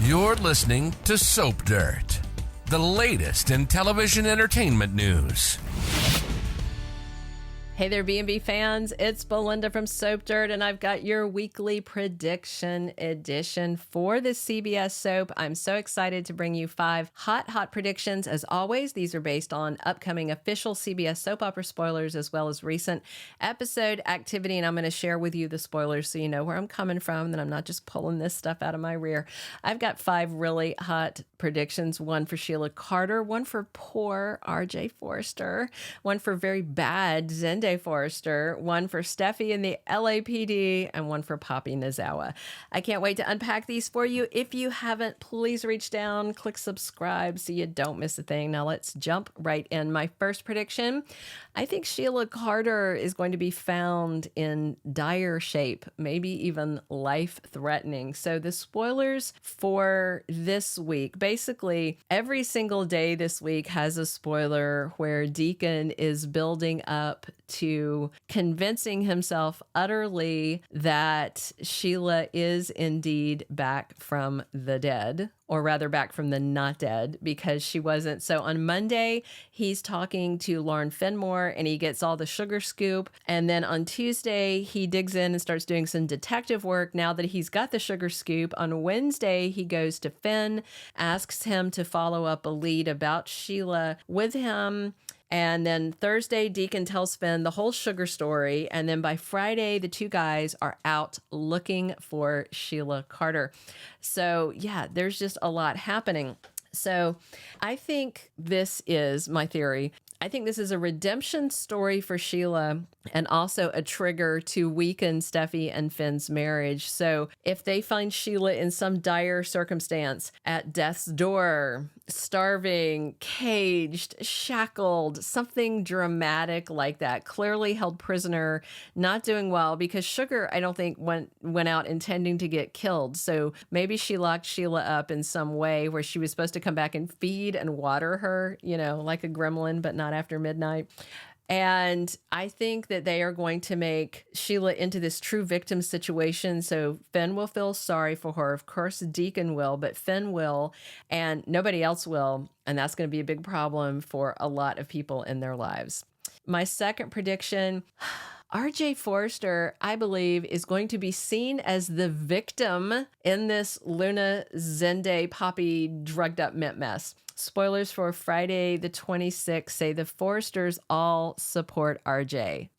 You're listening to Soap Dirt, the latest in television entertainment news. Hey there, B&B fans. It's Belynda from Soap Dirt, and I've got your weekly prediction edition for the CBS soap. I'm so excited to bring you 5 hot predictions. As always, these are based on upcoming official CBS soap opera spoilers as well as recent episode activity, and I'm going to share with you the spoilers so you know where I'm coming from, and I'm not just pulling this stuff out of my rear. I've got 5 really hot predictions, one for Sheila Carter, one for poor RJ Forrester, one for very bad Zende Forrester, one for Steffy and the LAPD, and one for Poppy Nozawa. I can't wait to unpack these for you. If you haven't, please reach down, click subscribe so you don't miss a thing. Now let's jump right in. My first prediction, I think Sheila Carter is going to be found in dire shape, maybe even life-threatening. So the spoilers for this week, basically every single day this week has a spoiler where Deacon is building up to convincing himself utterly that Sheila is indeed back from the dead, or rather back from the not dead, because she wasn't. So on Monday, he's talking to Lauren Fenmore and he gets all the sugar scoop. And then on Tuesday, he digs in and starts doing some detective work now that he's got the sugar scoop. On Wednesday, he goes to Finn, asks him to follow up a lead about Sheila with him. And then Thursday, Deacon tells Finn the whole sugar story. And then by Friday, the two guys are out looking for Sheila Carter. So yeah, there's just a lot happening. So I think this is my theory. I think this is a redemption story for Sheila and also a trigger to weaken Steffy and Finn's marriage. So if they find Sheila in some dire circumstance at death's door, starving, caged, shackled, something dramatic like that, clearly held prisoner, not doing well, because Sugar, I don't think, went out intending to get killed. So maybe she locked Sheila up in some way where she was supposed to come back and feed and water her, you know, like a gremlin, but not after midnight. And I think that they are going to make Sheila into this true victim situation. So Finn will feel sorry for her. Of course, Deacon will, but Finn will, and nobody else will. And that's going to be a big problem for a lot of people in their lives. My second prediction, RJ Forrester, I believe, is going to be seen as the victim in this Luna Zende Poppy drugged up mint mess. Spoilers for Friday the 26th say the Forresters all support RJ.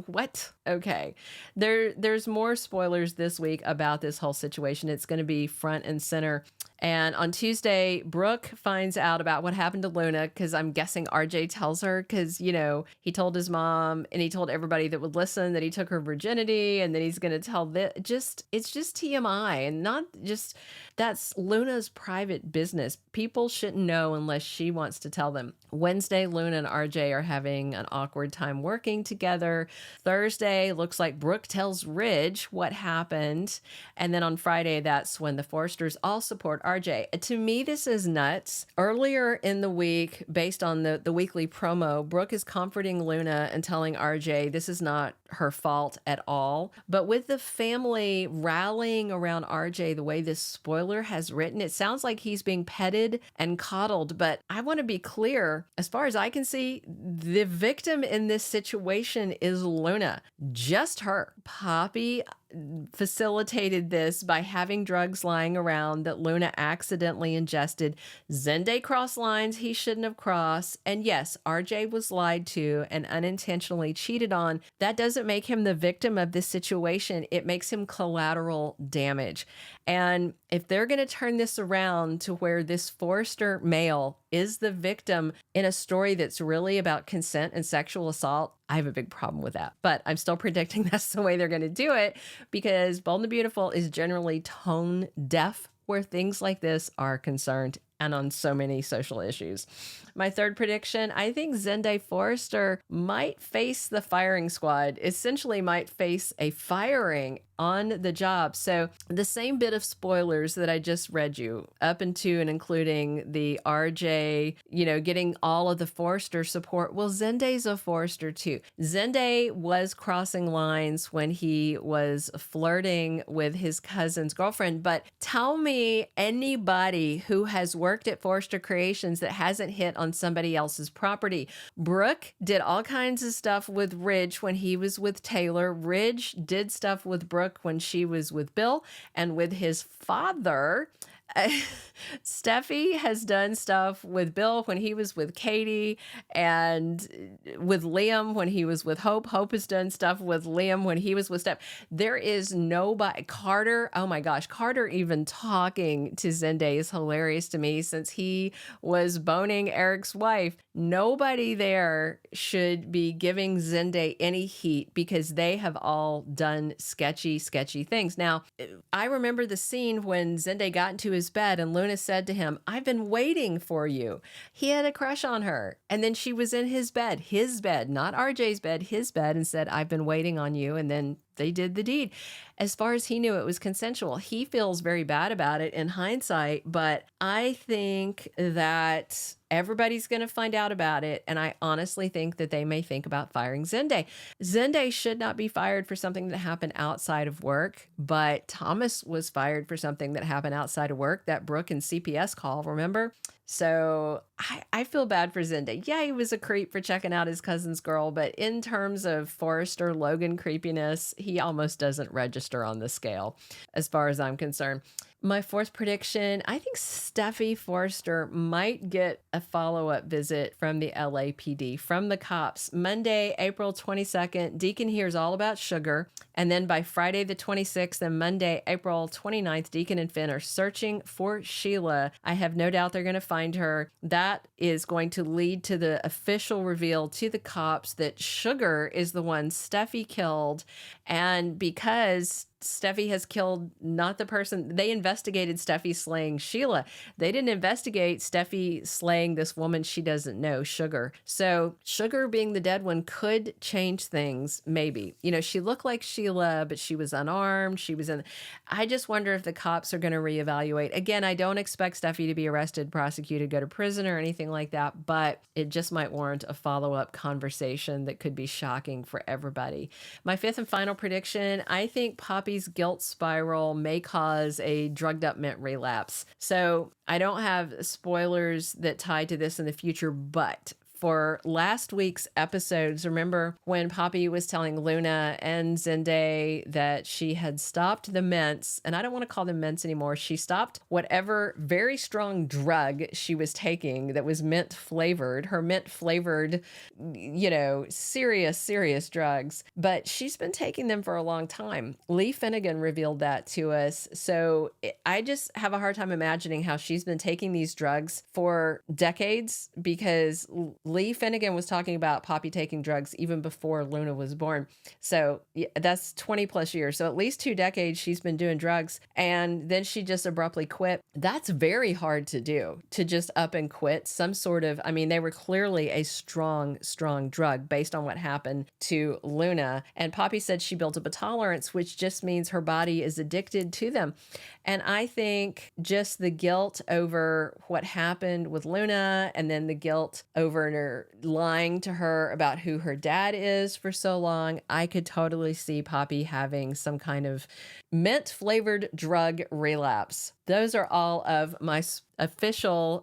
What? Okay. There's more spoilers this week about this whole situation. It's going to be front and center. And on Tuesday, Brooke finds out about what happened to Luna, because I'm guessing RJ tells her, because, you know, he told his mom and he told everybody that would listen that he took her virginity, and then he's going to tell it's just TMI, and not just, that's Luna's private business. People shouldn't know unless she wants to tell them. Wednesday, Luna and RJ are having an awkward time working together. Thursday, looks like Brooke tells Ridge what happened. And then on Friday, that's when the Forresters all support RJ. To me, this is nuts. Earlier in the week, based on the weekly promo, Brooke is comforting Luna and telling RJ this is not her fault at all. But with the family rallying around RJ the way this spoiler has written, it sounds like he's being petted and coddled. But I want to be clear, as far as I can see, the victim in this situation is Luna. Just her. Poppy facilitated this by having drugs lying around that Luna accidentally ingested. Zende crossed lines he shouldn't have crossed. And yes, RJ was lied to and unintentionally cheated on. That doesn't make him the victim of this situation. It makes him collateral damage. And if they're going to turn this around to where this Forrester male is the victim in a story that's really about consent and sexual assault, I have a big problem with that. But I'm still predicting that's the way they're going to do it, because Bold and the Beautiful is generally tone deaf where things like this are concerned, and on so many social issues. My third prediction, I think Zende Forrester might face the firing squad, essentially might face a firing on the job. So the same bit of spoilers that I just read you up into and including the RJ, getting all of the Forrester support. Well, Zende's a Forrester too. Zende was crossing lines when he was flirting with his cousin's girlfriend, but tell me anybody who has worked at Forrester Creations that hasn't hit on somebody else's property. Brooke did all kinds of stuff with Ridge when he was with Taylor. Ridge did stuff with Brooke when she was with Bill and with his father. Steffy has done stuff with Bill when he was with Katie and with Liam when he was with Hope. Hope has done stuff with Liam when he was with Steph. There is nobody. Carter, oh my gosh, Carter even talking to Zende is hilarious to me since he was boning Eric's wife. Nobody there should be giving Zende any heat because they have all done sketchy things. Now, I remember the scene when Zende got into his bed and Luna said to him, "I've been waiting for you." He had a crush on her. And then she was in his bed, not RJ's bed, his bed, and said, "I've been waiting on you." And then they did the deed. As far as he knew, it was consensual. He feels very bad about it in hindsight, but I think that everybody's going to find out about it. And I honestly think that they may think about firing Zende. Zende should not be fired for something that happened outside of work, but Thomas was fired for something that happened outside of work, that Brooke and CPS call, remember? So I feel bad for Zende. Yeah, he was a creep for checking out his cousin's girl, but in terms of Forrester Logan creepiness, he almost doesn't register on the scale as far as I'm concerned. My fourth prediction, I think Steffy Forrester might get a follow-up visit from the LAPD, from the cops. Monday, April 22nd, Deacon hears all about Sugar. And then by Friday the 26th and Monday, April 29th, Deacon and Finn are searching for Sheila. I have no doubt they're going to find her. That is going to lead to the official reveal to the cops that Sugar is the one Steffy killed. And because Steffy has killed not the person, they investigated Steffy slaying Sheila. They didn't investigate Steffy slaying this woman she doesn't know, Sugar. So Sugar being the dead one could change things, maybe. She looked like Sheila, but she was unarmed. I just wonder if the cops are going to reevaluate. Again, I don't expect Steffy to be arrested, prosecuted, go to prison or anything like that, but it just might warrant a follow-up conversation that could be shocking for everybody. My fifth and final prediction, I think Poppy's guilt spiral may cause a drugged up mint relapse. So I don't have spoilers that tie to this in the future, but for last week's episodes, remember when Poppy was telling Luna and Zende that she had stopped the mints, and I don't want to call them mints anymore. She stopped whatever very strong drug she was taking that was mint flavored, her mint flavored, serious drugs, but she's been taking them for a long time. Lee Finnegan revealed that to us. So I just have a hard time imagining how she's been taking these drugs for decades, because Lee Finnegan was talking about Poppy taking drugs even before Luna was born. So that's 20 plus years. So at least 2 decades she's been doing drugs, and then she just abruptly quit. That's very hard to do, to just up and quit some sort of, they were clearly a strong drug based on what happened to Luna. And Poppy said she built up a tolerance, which just means her body is addicted to them. And I think just the guilt over what happened with Luna, and then the guilt over her lying to her about who her dad is for so long, I could totally see Poppy having some kind of mint flavored drug relapse. Those are all of my official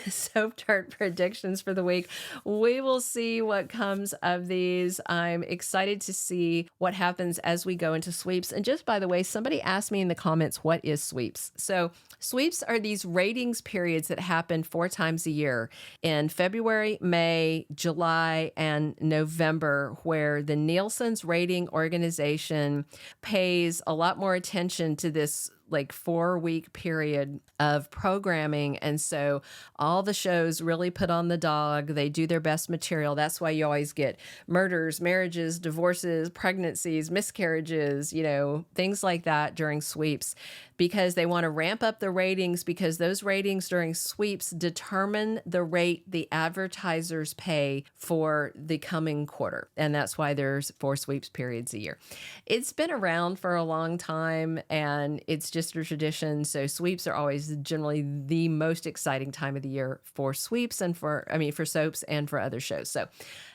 Soap Dirt predictions for the week. We will see what comes of these. I'm excited to see what happens as we go into sweeps. And just by the way, somebody asked me in the comments, what is sweeps? So sweeps are these ratings periods that happen 4 times a year in February, May, July, and November, where the Nielsen's rating organization pays a lot more attention to this 4-week period of programming. And so all the shows really put on the dog. They do their best material. That's why you always get murders, marriages, divorces, pregnancies, miscarriages, things like that during sweeps. because they want to ramp up the ratings, because those ratings during sweeps determine the rate the advertisers pay for the coming quarter. And that's why there's 4 sweeps periods a year. It's been around for a long time, and it's just a tradition. So sweeps are always generally the most exciting time of the year for sweeps and for soaps and for other shows. So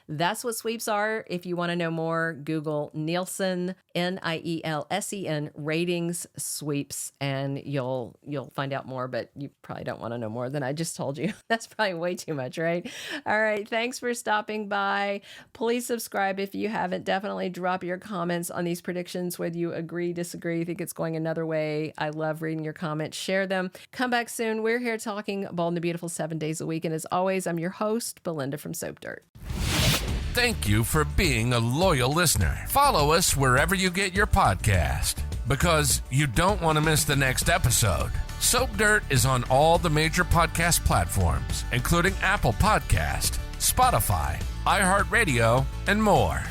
that's what sweeps are. If you want to know more, Google Nielsen, Nielsen ratings sweeps, and you'll find out more, but you probably don't want to know more than I just told you. That's probably way too much, right? All right. Thanks for stopping by. Please subscribe if you haven't. Definitely drop your comments on these predictions, whether you agree, disagree, think it's going another way. I love reading your comments. Share them. Come back soon. We're here talking Bold and the Beautiful 7 days a week. And as always, I'm your host, Belynda from Soap Dirt. Thank you for being a loyal listener. Follow us wherever you get your podcast, because you don't want to miss the next episode. Soap Dirt is on all the major podcast platforms, including Apple Podcast, Spotify, iHeartRadio, and more.